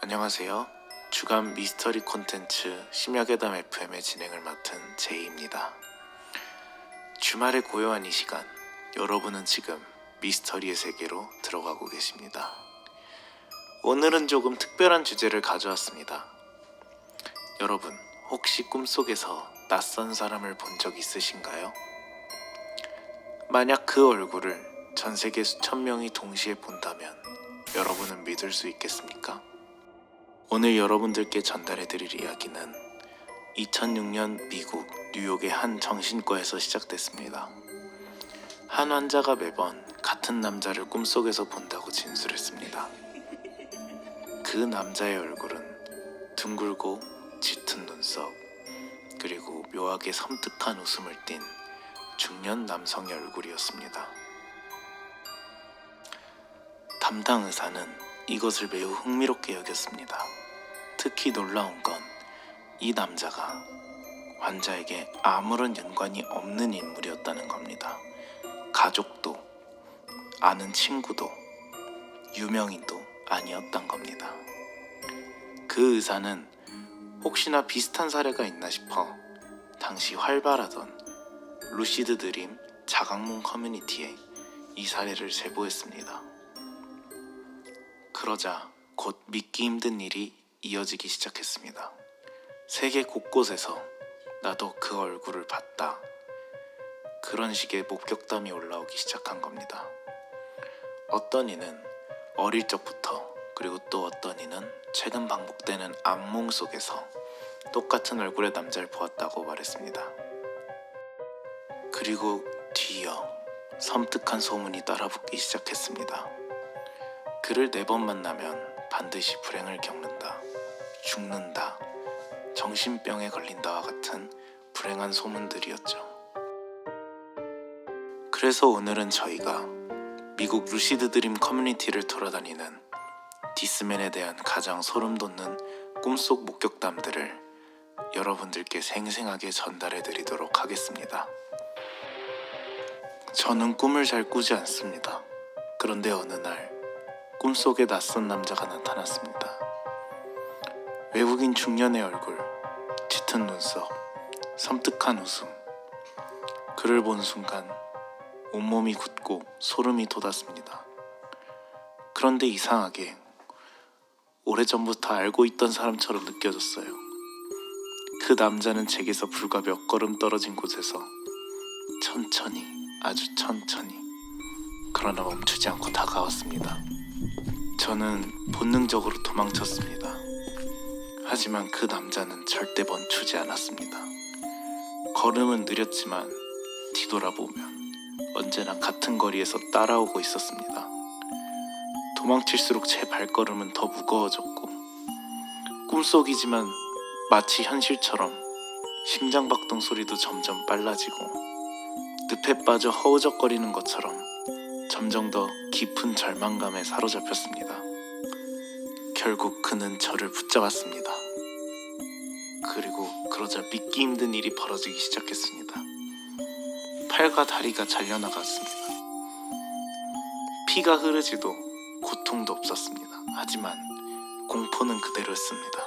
안녕하세요. 주간 미스터리 콘텐츠 심야괴담 FM의 진행을 맡은 제이입니다. 주말의 고요한 이 시간, 여러분은 지금 미스터리의 세계로 들어가고 계십니다. 오늘은 조금 특별한 주제를 가져왔습니다. 여러분, 혹시 꿈속에서 낯선 사람을 본 적 있으신가요? 만약 그 얼굴을 전 세계 수천 명이 동시에 본다면 여러분은 믿을 수 있겠습니까? 오늘 여러분들께 전달해드릴 이야기는 2006년 미국 뉴욕의 한 정신과에서 시작됐습니다. 한 환자가 매번 같은 남자를 꿈속에서 본다고 진술했습니다. 그 남자의 얼굴은 둥글고 짙은 눈썹, 그리고 묘하게 섬뜩한 웃음을 띤 중년 남성의 얼굴이었습니다. 담당 의사는 이것을 매우 흥미롭게 여겼습니다. 특히 놀라운 건 이 남자가 환자에게 아무런 연관이 없는 인물이었다는 겁니다. 가족도, 아는 친구도, 유명인도 아니었던 겁니다. 그 의사는 혹시나 비슷한 사례가 있나 싶어 당시 활발하던 루시드 드림 자각몽 커뮤니티에 이 사례를 제보했습니다. 그러자 곧 믿기 힘든 일이 이어지기 시작했습니다. 세계 곳곳에서 나도 그 얼굴을 봤다, 그런 식의 목격담이 올라오기 시작한 겁니다. 어떤 이는 어릴 적부터, 그리고 또 어떤 이는 최근 반복되는 악몽 속에서 똑같은 얼굴의 남자를 보았다고 말했습니다. 그리고 뒤이어 섬뜩한 소문이 따라붙기 시작했습니다. 그를 4번 만나면 반드시 불행을 겪는다, 죽는다, 정신병에 걸린다와 같은 불행한 소문들이었죠. 그래서 오늘은 저희가 미국 루시드 드림 커뮤니티를 돌아다니는 디스맨에 대한 가장 소름 돋는 꿈속 목격담들을 여러분들께 생생하게 전달해 드리도록 하겠습니다. 저는 꿈을 잘 꾸지 않습니다. 그런데 어느 날 꿈속에 낯선 남자가 나타났습니다. 외국인 중년의 얼굴, 짙은 눈썹, 섬뜩한 웃음. 그를 본 순간 온몸이 굳고 소름이 돋았습니다. 그런데 이상하게 오래전부터 알고 있던 사람처럼 느껴졌어요. 그 남자는 제게서 불과 몇 걸음 떨어진 곳에서 천천히, 아주 천천히, 그러나 멈추지 않고 다가왔습니다. 저는 본능적으로 도망쳤습니다. 하지만 그 남자는 절대 멈추지 않았습니다. 걸음은 느렸지만 뒤돌아보면 언제나 같은 거리에서 따라오고 있었습니다. 도망칠수록 제 발걸음은 더 무거워졌고, 꿈속이지만 마치 현실처럼 심장박동 소리도 점점 빨라지고, 늪에 빠져 허우적거리는 것처럼 점점 더 깊은 절망감에 사로잡혔습니다. 결국 그는 저를 붙잡았습니다. 그리고 그러자 믿기 힘든 일이 벌어지기 시작했습니다. 팔과 다리가 잘려나갔습니다. 피가 흐르지도 고통도 없었습니다. 하지만 공포는 그대로였습니다.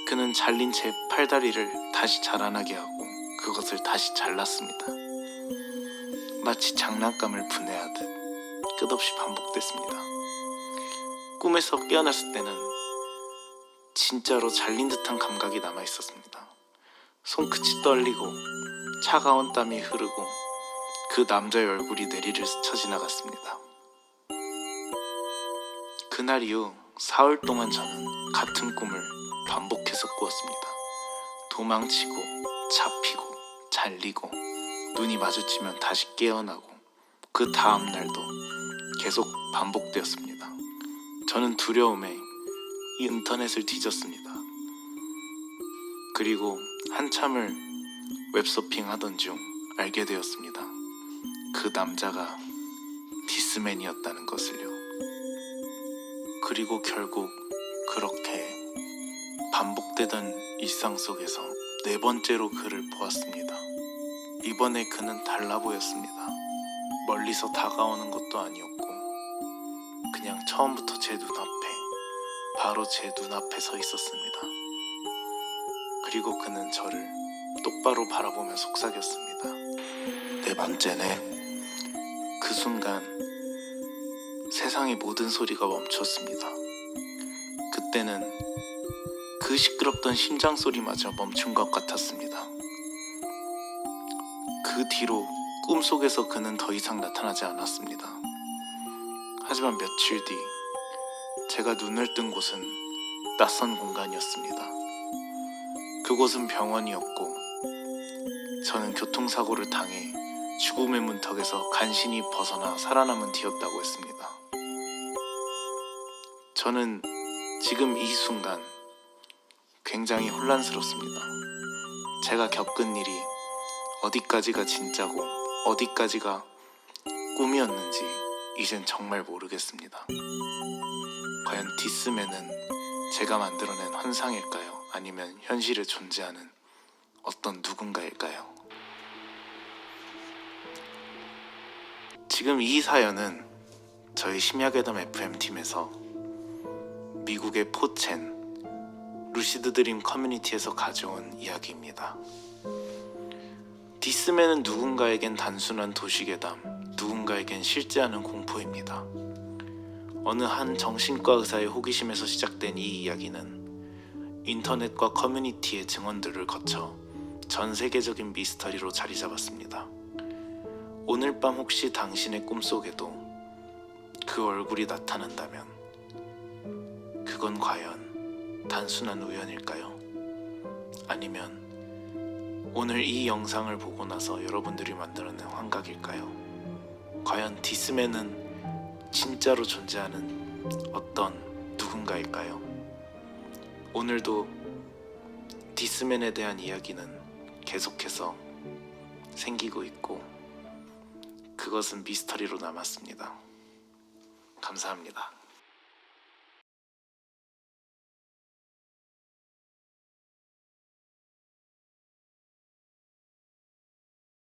그는 잘린 제 팔다리를 다시 자라나게 하고 그것을 다시 잘랐습니다. 마치 장난감을 분해하듯 끝없이 반복됐습니다. 꿈에서 깨어났을 때는 진짜로 잘린 듯한 감각이 남아있었습니다. 손끝이 떨리고 차가운 땀이 흐르고 그 남자의 얼굴이 내리를 스쳐 지나갔습니다. 그날 이후 4월 동안 저는 같은 꿈을 반복해서 꾸었습니다. 도망치고 잡히고 잘리고 눈이 마주치면 다시 깨어나고 그 다음 날도 계속 반복되었습니다. 저는 두려움에 인터넷을 뒤졌습니다. 그리고 한참을 웹서핑 하던 중 알게 되었습니다. 그 남자가 디스맨이었다는 것을요. 그리고 결국 그렇게 반복되던 일상 속에서 4번째로 그를 보았습니다. 이번에 그는 달라 보였습니다. 멀리서 다가오는 것도 아니었고 그냥 처음부터 제 눈앞에 바로 제 눈앞에 서 있었습니다. 그리고 그는 저를 똑바로 바라보며 속삭였습니다. 네 번째네. 그 순간 세상의 모든 소리가 멈췄습니다. 그때는 그 시끄럽던 심장 소리마저 멈춘 것 같았습니다. 그 뒤로 꿈속에서 그는 더 이상 나타나지 않았습니다. 하지만 며칠 뒤 제가 눈을 뜬 곳은 낯선 공간이었습니다. 그곳은 병원이었고 저는 교통사고를 당해 죽음의 문턱에서 간신히 벗어나 살아남은 뒤였다고 했습니다. 저는 지금 이 순간 굉장히 혼란스럽습니다. 제가 겪은 일이 어디까지가 진짜고 어디까지가 꿈이었는지 이젠 정말 모르겠습니다. 과연 디스맨은 제가 만들어낸 환상일까요? 아니면 현실에 존재하는 어떤 누군가일까요? 지금 이 사연은 저희 심야괴담 FM팀에서 미국의 포첸 루시드 드림 커뮤니티에서 가져온 이야기입니다. 디스맨은 누군가에겐 단순한 도시괴담, 누군가에겐 실제하는 공포입니다. 어느 한 정신과 의사의 호기심에서 시작된 이 이야기는 인터넷과 커뮤니티의 증언들을 거쳐 전 세계적인 미스터리로 자리 잡았습니다. 오늘 밤 혹시 당신의 꿈속에도 그 얼굴이 나타난다면 그건 과연 단순한 우연일까요? 아니면 오늘 이 영상을 보고 나서 여러분들이 만들어낸 환각일까요? 과연 디스맨은 진짜로 존재하는 어떤 누군가일까요? 오늘도 디스맨에 대한 이야기는 계속해서 생기고 있고 그것은 미스터리로 남았습니다. 감사합니다.